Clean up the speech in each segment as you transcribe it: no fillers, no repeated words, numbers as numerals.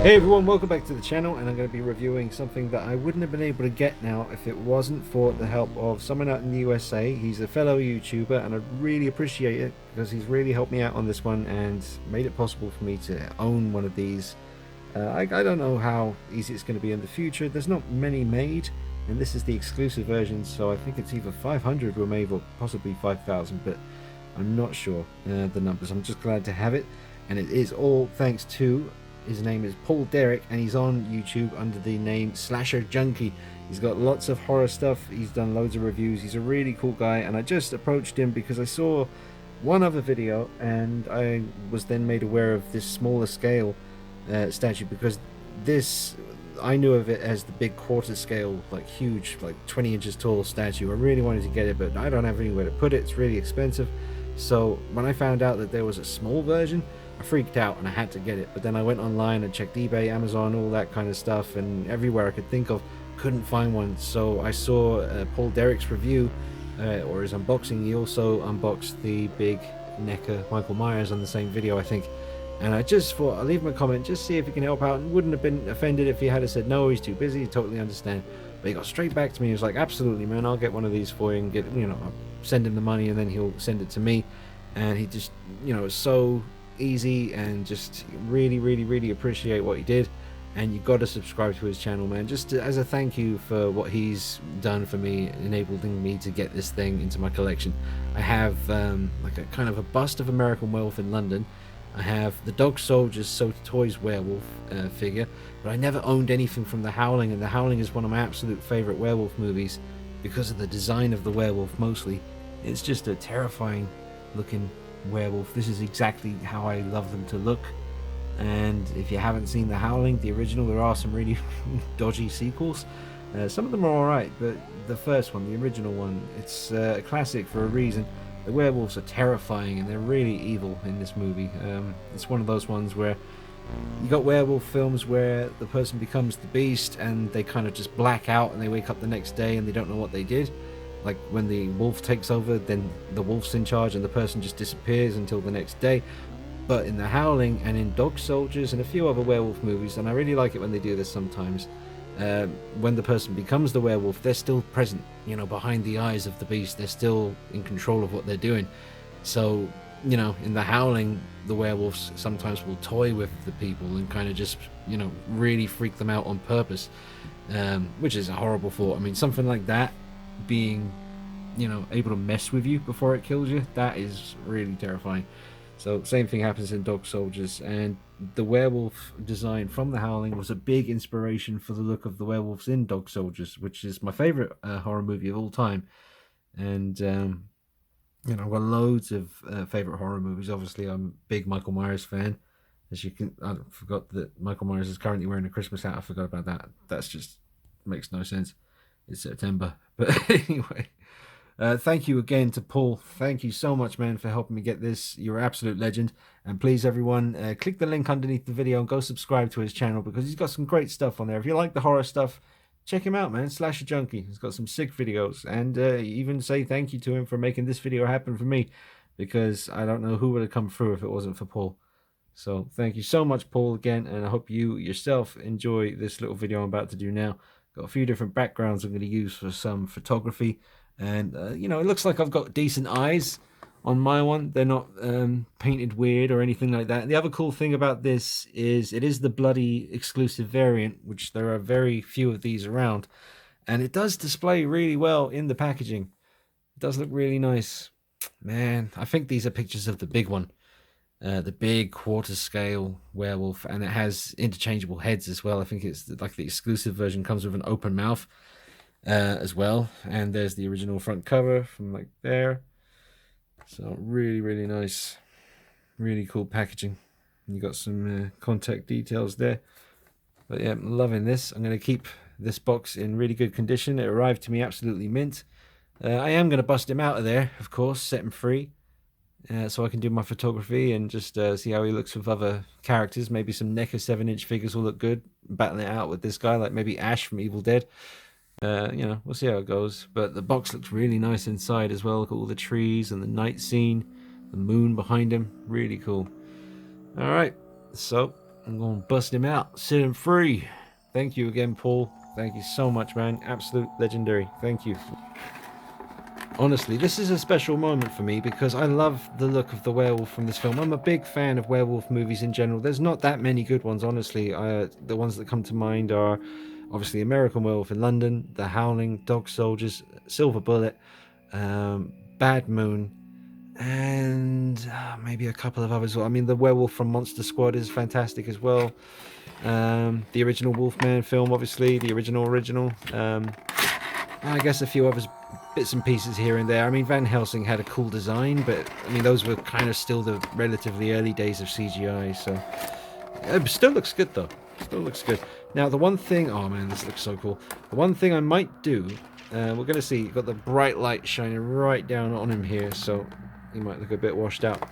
Hey everyone, welcome back to the channel, and I'm going to be reviewing something that I wouldn't have been able to get now if it wasn't for the help of someone out in the USA. He's a fellow YouTuber and I really appreciate it because he's really helped me out on this one and made it possible for me to own one of these. I don't know how easy it's going to be in the future. There's not many made, and this is the exclusive version, so I think it's either 500 were made or possibly 5,000, but I'm not sure the numbers. I'm just glad to have it, and it is all thanks to his name is Paul Derrick, and he's on YouTube under the name Slasher Junkie. He's got lots of horror stuff. He's done loads of reviews. He's a really cool guy, and I just approached him because I saw one other video, and I was then made aware of this smaller scale statue, because this, I knew of it as the big quarter scale, like huge, like 20 inches tall statue. I really wanted to get it, but I don't have anywhere to put it. It's really expensive. So when I found out that there was a small version, I freaked out and I had to get it. But then I went online and checked eBay, Amazon, all that kind of stuff, and everywhere I could think of, couldn't find one. So I saw Paul Derrick's review, or his unboxing. He also unboxed the big NECA Michael Myers on the same video, I think. And I just thought I'll leave him a comment, just see if he can help out, and wouldn't have been offended if he had said no, he's too busy. Totally understand. But he got straight back to me. He was like, absolutely, man, I'll get one of these for you and get, I'll send him the money and then he'll send it to me. And he just, it's so easy, and just really appreciate what he did. And you got to subscribe to his channel, man, just as a thank you for what he's done for me, enabling me to get this thing into my collection. I have like a kind of a bust of American Werewolf in London. I have the Dog Soldiers So Toys Werewolf figure, but I never owned anything from The Howling, and The Howling is one of my absolute favorite werewolf movies because of the design of the werewolf mostly. It's just a terrifying looking werewolf. This is exactly how I love them to look. And if you haven't seen The Howling, the original, there are some really dodgy sequels. Some of them are alright, but the first one, the original one, it's a classic for a reason. The werewolves are terrifying and they're really evil in this movie. It's one of those ones where you got werewolf films where the person becomes the beast and they kind of just black out and they wake up the next day and they don't know what they did. Like when the wolf takes over, then the wolf's in charge and the person just disappears until the next day. But in The Howling and in Dog Soldiers and a few other werewolf movies, and I really like it when they do this sometimes, when the person becomes the werewolf, they're still present, behind the eyes of the beast. They're still in control of what they're doing. So, in The Howling, the werewolves sometimes will toy with the people and kind of just, really freak them out on purpose, which is a horrible thought. I mean, something like that being, able to mess with you before it kills you, that is really terrifying. So same thing happens in Dog Soldiers, and the werewolf design from The Howling was a big inspiration for the look of the werewolves in Dog Soldiers, which is my favorite horror movie of all time. And I've got loads of favorite horror movies. Obviously, I'm a big Michael Myers fan. As you can, I forgot that Michael Myers is currently wearing a Christmas hat. I forgot about that. That's just makes no sense. It's September, but anyway. Thank you again to Paul. Thank you so much, man, for helping me get this. You're an absolute legend. And please, everyone, click the link underneath the video and go subscribe to his channel, because he's got some great stuff on there. If you like the horror stuff, check him out, man. Slasher Junkie. He's got some sick videos. And even say thank you to him for making this video happen for me, because I don't know who would have come through if it wasn't for Paul. So thank you so much, Paul, again. And I hope you yourself enjoy this little video I'm about to do now. Got a few different backgrounds I'm going to use for some photography. And, it looks like I've got decent eyes on my one. They're not painted weird or anything like that. And the other cool thing about this is it is the bloody exclusive variant, which there are very few of these around. And it does display really well in the packaging. It does look really nice. Man, I think these are pictures of the big one. The big quarter scale werewolf. And it has interchangeable heads as well. I think it's like the exclusive version comes with an open mouth. As well, and there's the original front cover from like there. So really nice, really cool packaging. And you got some contact details there. But yeah, I'm loving this. I'm going to keep this box in really good condition. It arrived to me absolutely mint. I am going to bust him out of there, of course, set him free, so I can do my photography and just see how he looks with other characters. Maybe some NECA 7-inch figures will look good, battling it out with this guy, like maybe Ash from Evil Dead. We'll see how it goes. But the box looks really nice inside as well. Look at all the trees and the night scene, the moon behind him. Really cool. Alright, so I'm going to bust him out, set him free. Thank you again, Paul. Thank you so much, man. Absolute legendary. Thank you. Honestly, this is a special moment for me because I love the look of the werewolf from this film. I'm a big fan of werewolf movies in general. There's not that many good ones, honestly. The ones that come to mind are obviously American Werewolf in London, The Howling, Dog Soldiers, Silver Bullet, Bad Moon, and maybe a couple of others. I mean, the werewolf from Monster Squad is fantastic as well. The original Wolfman film, obviously, the original. I guess a few others, bits and pieces here and there. I mean, Van Helsing had a cool design, but I mean, those were kind of still the relatively early days of CGI, so it still looks good though. Still looks good. Now, the one thing, oh man, this looks so cool. The one thing I might do, we're gonna see, you've got the bright light shining right down on him here, so he might look a bit washed out.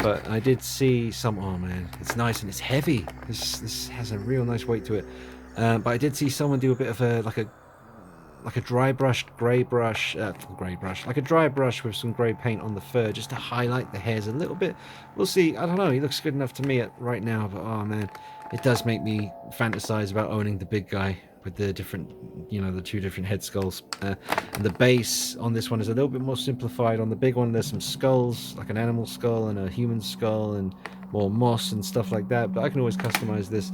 But I did see some, oh man, it's nice and it's heavy. This has a real nice weight to it. But I did see someone do a bit of a, like a dry brush, like a dry brush with some grey paint on the fur, just to highlight the hairs a little bit. We'll see. I don't know. He looks good enough to me right now, but oh man, it does make me fantasize about owning the big guy with the different, the two different head skulls. And the base on this one is a little bit more simplified. On the big one, there's some skulls, like an animal skull and a human skull, and more moss and stuff like that. But I can always customize this.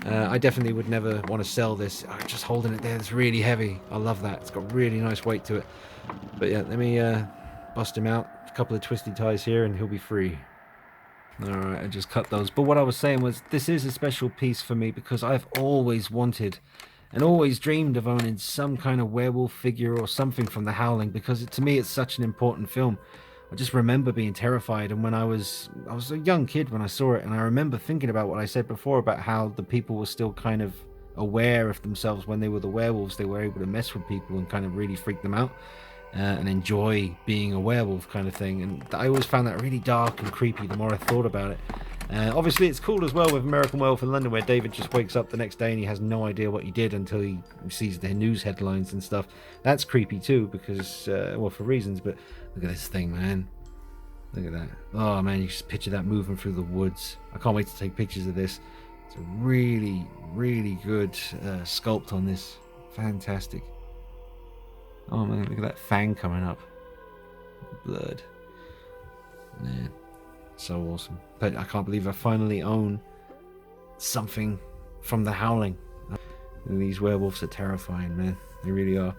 I definitely would never want to sell this. Just holding it there, it's really heavy. I love that. It's got really nice weight to it. But yeah, let me bust him out. A couple of twisty ties here and he'll be free. Alright, I just cut those. But what I was saying was, this is a special piece for me because I've always wanted and always dreamed of owning some kind of werewolf figure or something from The Howling, because to me it's such an important film. I just remember being terrified, and when I was a young kid when I saw it, and I remember thinking about what I said before about how the people were still kind of aware of themselves when they were the werewolves. They were able to mess with people and kind of really freak them out and enjoy being a werewolf kind of thing. And I always found that really dark and creepy the more I thought about it. Obviously it's cool as well with American Werewolf in London, where David just wakes up the next day and he has no idea what he did until he sees the news headlines and stuff. That's creepy too, because well, for reasons. But look at this thing, man. Look at that. Oh man, you just picture that moving through the woods. I can't wait to take pictures of this. It's a really, really good sculpt on this. Fantastic. Oh man, look at that fang coming up. Blood. Man, so awesome. But I can't believe I finally own something from The Howling. And these werewolves are terrifying, man. They really are.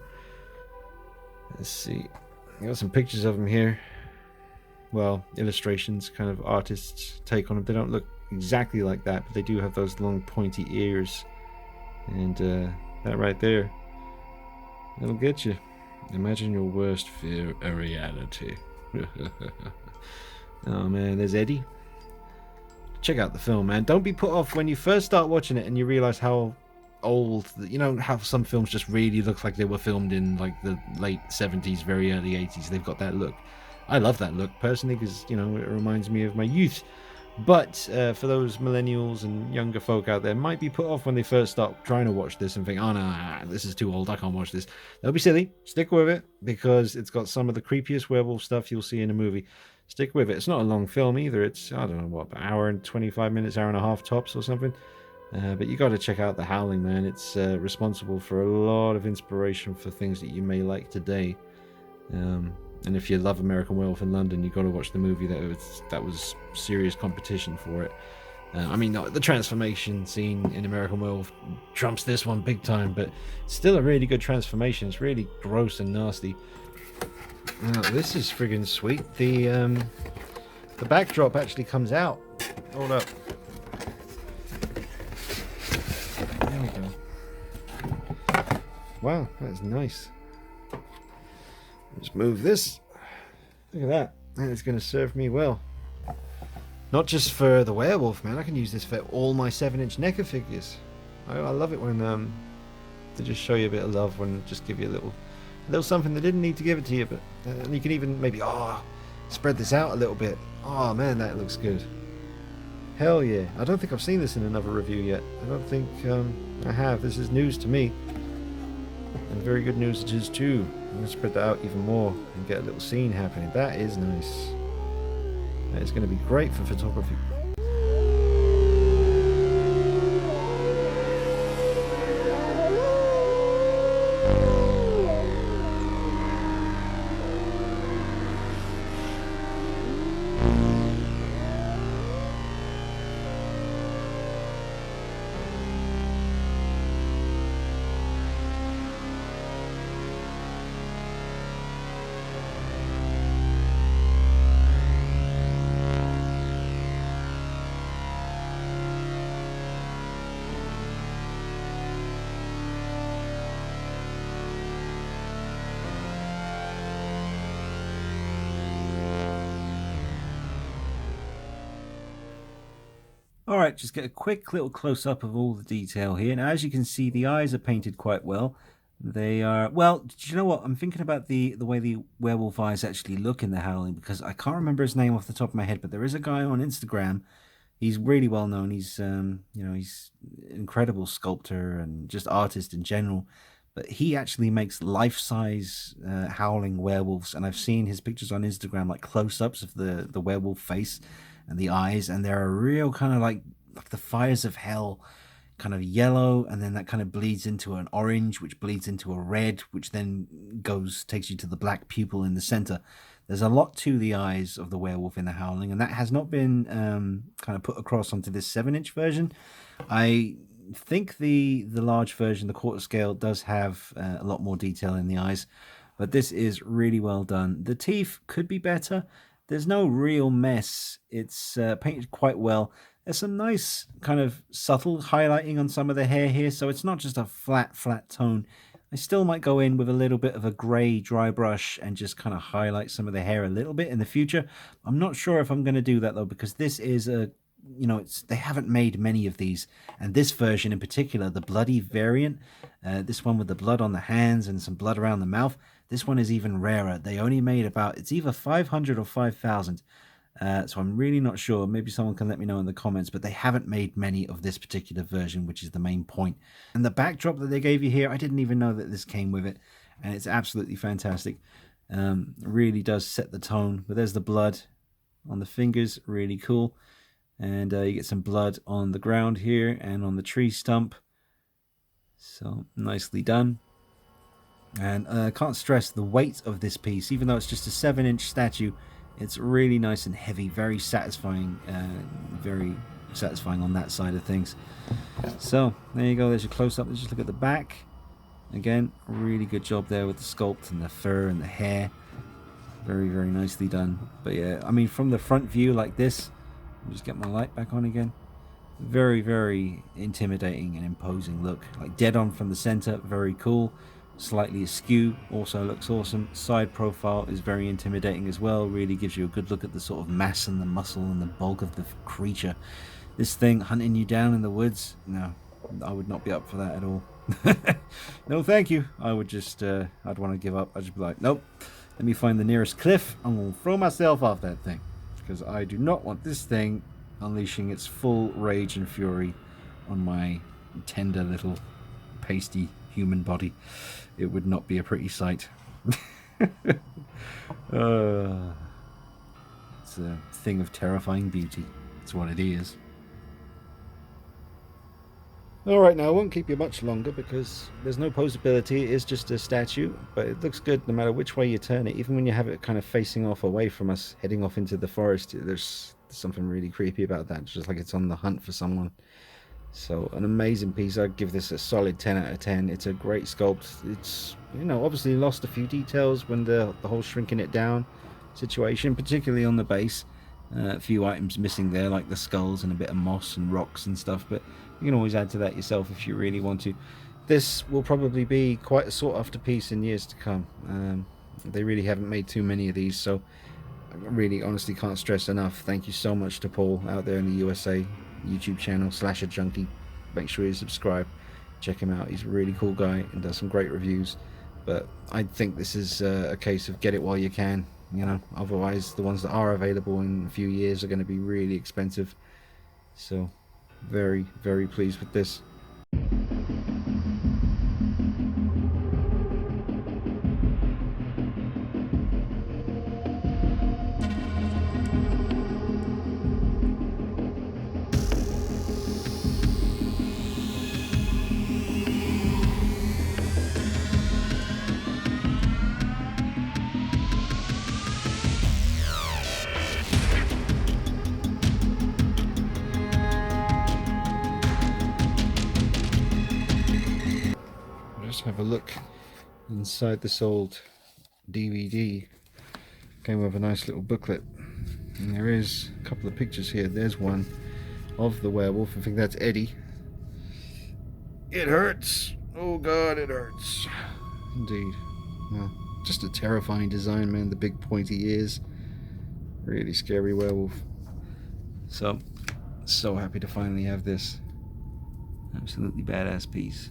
Let's see. I got some pictures of them here. Well, illustrations, kind of artists' take on them. They don't look exactly like that, but they do have those long pointy ears. And that right there, that'll get you. Imagine your worst fear a reality. Oh man, there's Eddie. Check out the film, man. Don't be put off when you first start watching it and you realize how old, how some films just really look like they were filmed in like the late 70s, very early 80s. They've got that look. I love that look personally because it reminds me of my youth. But for those millennials and younger folk out there, might be put off when they first start trying to watch this and think, oh no, this is too old, I can't watch this. Don't be silly. Stick with it, because it's got some of the creepiest werewolf stuff you'll see in a movie. Stick with it. It's not a long film either. It's, I don't know what, an hour and 25 minutes, hour and a half tops or something. But you got to check out The Howling, man. It's responsible for a lot of inspiration for things that you may like today. And if you love American Werewolf in London, you got to watch the movie that was serious competition for it. I mean, the transformation scene in American Werewolf trumps this one big time, but still a really good transformation. It's really gross and nasty. Now, this is friggin' sweet. The backdrop actually comes out. Hold up. There we go. Wow, that's nice. Let's move this. Look at that. That is going to serve me well. Not just for the werewolf, man. I can use this for all my 7-inch NECA figures. I love it when they just show you a bit of love, when just give you a little something. They didn't need to give it to you, but you can even maybe spread this out a little bit. Oh man, that looks good. Hell yeah. I don't think I've seen this in another review yet. I don't think I have. This is news to me. And very good news it is too. I'm going to spread that out even more and get a little scene happening. That is nice. 'Nice. That is going to be great for photography. All right, just get a quick little close-up of all the detail here. Now, as you can see, the eyes are painted quite well. They are, well, do you know what? I'm thinking about the way the werewolf eyes actually look in the Howling, because I can't remember his name off the top of my head, but there is a guy on Instagram. He's really well known. He's, he's an incredible sculptor and just artist in general. But he actually makes life-size howling werewolves, and I've seen his pictures on Instagram, like close-ups of the werewolf face and the eyes, and they're a real kind of like the fires of hell, kind of yellow, and then that kind of bleeds into an orange, which bleeds into a red, which then takes you to the black pupil in the center. There's a lot to the eyes of the werewolf in the Howling, and that has not been kind of put across onto this 7-inch version. I think the large version, the quarter scale, does have a lot more detail in the eyes, but this is really well done. The teeth could be better. There's no real mess. It's painted quite well. There's some nice kind of subtle highlighting on some of the hair here, so it's not just a flat tone. I still might go in with a little bit of a grey dry brush and just kind of highlight some of the hair a little bit in the future. I'm not sure if I'm going to do that though, because this is a, they haven't made many of these, and this version in particular, the bloody variant, this one with the blood on the hands and some blood around the mouth, this one is even rarer. They only made about, it's either 500 or 5,000. So I'm really not sure. Maybe someone can let me know in the comments, but they haven't made many of this particular version, which is the main point. And the backdrop that they gave you here, I didn't even know that this came with it, and it's absolutely fantastic. Really does set the tone. But there's the blood on the fingers, really cool. And you get some blood on the ground here and on the tree stump. So nicely done. And I can't stress the weight of this piece, even though it's just a 7-inch statue. It's really nice and heavy, very satisfying on that side of things. So there you go, there's your close-up. Let's just look at the back. Again, really good job there with the sculpt and the fur and the hair. Very, very nicely done. But yeah, I mean, from the front view like this, I'll just get my light back on again. Very, very intimidating and imposing look. Like dead on from the center, very cool. Slightly askew, also looks awesome. Side profile is very intimidating as well. Really gives you a good look at the sort of mass and the muscle and the bulk of the creature. This thing hunting you down in the woods, no, I would not be up for that at all. No, thank you. I would just, I'd want to give up. I'd just be like, nope, let me find the nearest cliff. I'm going to throw myself off that thing, because I do not want this thing unleashing its full rage and fury on my tender little pasty human body. It would not be a pretty sight. It's a thing of terrifying beauty. That's what it is. Alright, now I won't keep you much longer because there's no posability. It is just a statue, but it looks good no matter which way you turn it. Even when you have it kind of facing off away from us, heading off into the forest, there's something really creepy about that. It's just like it's on the hunt for someone. So an amazing piece. I'd give this a solid 10 out of 10. It's a great sculpt. It's, obviously lost a few details when the whole shrinking it down situation, particularly on the base. A few items missing there, like the skulls and a bit of moss and rocks and stuff, but you can always add to that yourself if you really want to. This will probably be quite a sought after piece in years to come. They really haven't made too many of these, so I really honestly can't stress enough. Thank you so much to Paul out there in the USA. YouTube channel, Slasher Junkie. Make sure you subscribe. Check him out. He's a really cool guy and does some great reviews. But I think this is a case of get it while you can. Otherwise the ones that are available in a few years are going to be really expensive. So very, very pleased with this. Have a look inside this old DVD. Came with a nice little booklet, and there is a couple of pictures here. There's one of the werewolf. I think that's Eddie. It hurts. Oh god, it hurts. Indeed. Well, just a terrifying design, man. The big pointy ears. Really scary werewolf. So So happy to finally have this. Absolutely badass piece.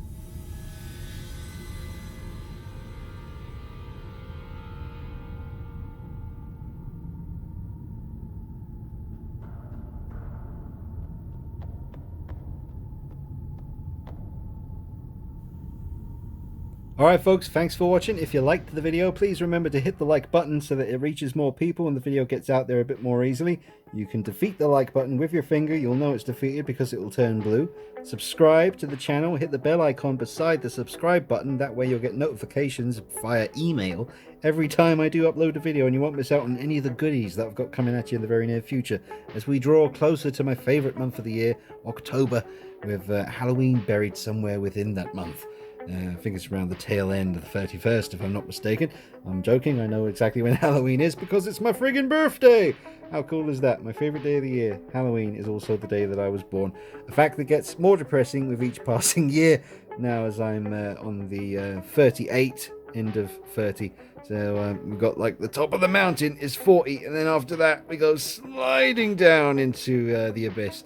Alright folks, thanks for watching. If you liked the video, please remember to hit the like button so that it reaches more people and the video gets out there a bit more easily. You can defeat the like button with your finger. You'll know it's defeated because it will turn blue. Subscribe to the channel, hit the bell icon beside the subscribe button. That way you'll get notifications via email every time I do upload a video, and you won't miss out on any of the goodies that I've got coming at you in the very near future as we draw closer to my favourite month of the year, October, with Halloween buried somewhere within that month. I think it's around the tail end of the 31st, if I'm not mistaken. I'm joking, I know exactly when Halloween is because it's my friggin' birthday! How cool is that? My favourite day of the year, Halloween, is also the day that I was born. A fact that gets more depressing with each passing year now as I'm on the 38, end of 30. So we've got like the top of the mountain is 40, and then after that we go sliding down into the abyss.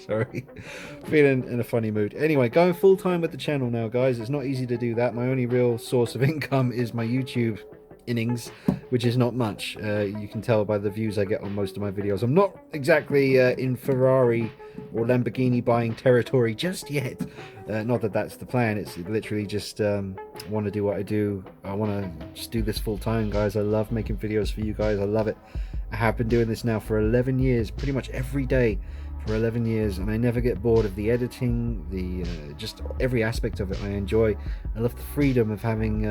Sorry, feeling in a funny mood. Anyway, going full time with the channel now, guys. It's not easy to do that. My only real source of income is my YouTube innings, which is not much. You can tell by the views I get on most of my videos. I'm not exactly in Ferrari or Lamborghini buying territory just yet. Not that that's the plan. It's literally just want to do what I do. I want to just do this full time, guys. I love making videos for you guys. I love it. I have been doing this now for 11 years, pretty much every day for 11 years, and I never get bored of the editing, the just every aspect of it I enjoy. I love the freedom of having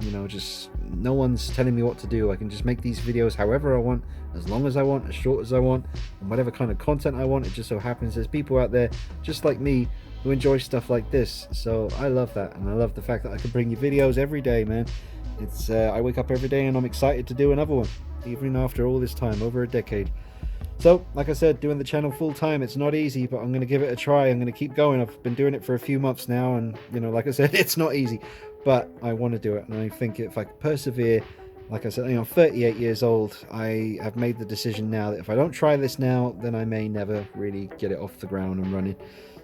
you know, just no one's telling me what to do. I can just make these videos however I want, as long as I want, as short as I want, and whatever kind of content I want. It just so happens there's people out there just like me who enjoy stuff like this, so I love that, and I love the fact that I can bring you videos every day, man. It's I wake up every day and I'm excited to do another one, even after all this time, over a decade. So, like I said, doing the channel full time, it's not easy, but I'm going to give it a try. I'm going to keep going. I've been doing it for a few months now, and, you know, like I said, it's not easy, but I want to do it, and I think if I persevere, like I said, you know, I'm 38 years old. I have made the decision now that if I don't try this now, then I may never really get it off the ground and running.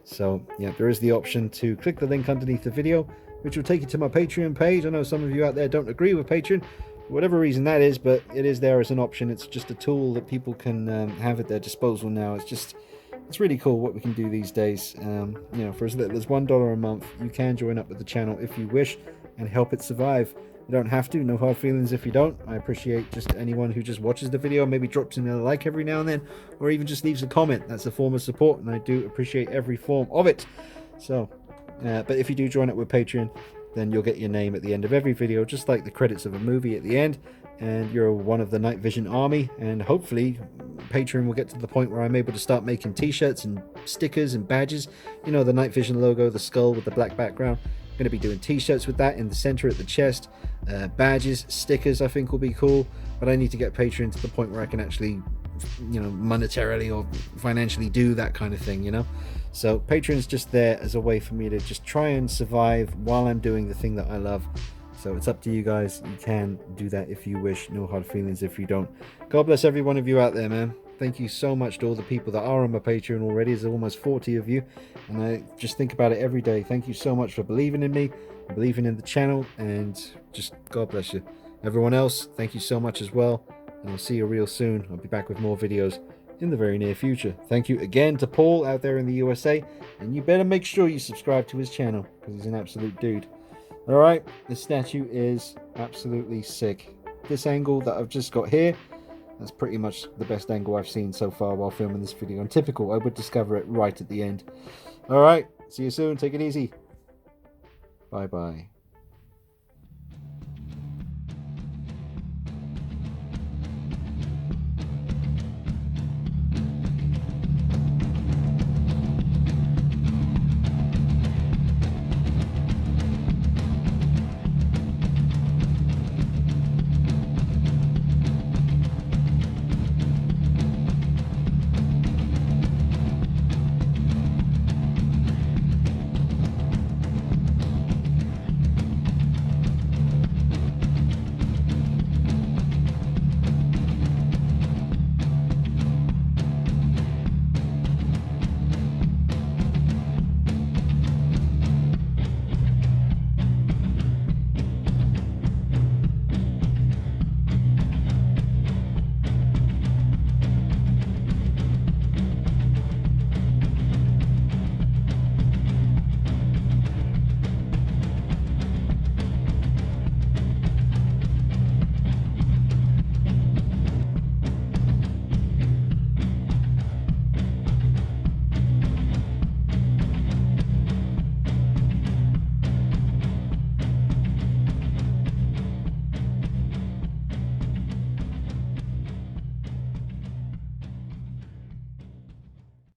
So, yeah, there is the option to click the link underneath the video, which will take you to my Patreon page. I know some of you out there don't agree with Patreon, whatever reason that is, but it is there as an option. It's just a tool that people can have at their disposal now. It's really cool what we can do these days. You know, for as little as $1 a month, you can join up with the channel if you wish and help it survive. You don't have to, no hard feelings if you don't. I appreciate just anyone who just watches the video, maybe drops in a like every now and then, or even just leaves a comment. That's a form of support, and I do appreciate every form of it. So, but if you do join up with Patreon, then you'll get your name at the end of every video, just like the credits of a movie at the end, and you're one of the Night Vision army. And hopefully Patreon will get to the point where I'm able to start making t-shirts and stickers and badges. You know, the Night Vision logo, the skull with the black background. I'm going to be doing t-shirts with that in the center at the chest. Badges, stickers I think will be cool, but I need to get Patreon to the point where I can actually, you know, monetarily or financially do that kind of thing, you know. So Patreon's just there as a way for me to just try and survive while I'm doing the thing that I love. So it's up to you guys. You can do that if you wish. No hard feelings if you don't. God bless every one of you out there, man. Thank you so much to all the people that are on my Patreon already. There's almost 40 of you, and I just think about it every day. Thank you so much for believing in me, believing in the channel, and just God bless you. Everyone else, thank you so much as well, and I'll see you real soon. I'll be back with more videos in the very near future. Thank you again to Paul out there in the USA, and you better make sure you subscribe to his channel because he's an absolute dude. Alright, this statue is absolutely sick. This angle that I've just got here, that's pretty much the best angle I've seen so far while filming this video. And typical, I would discover it right at the end. Alright, see you soon, take it easy. Bye bye.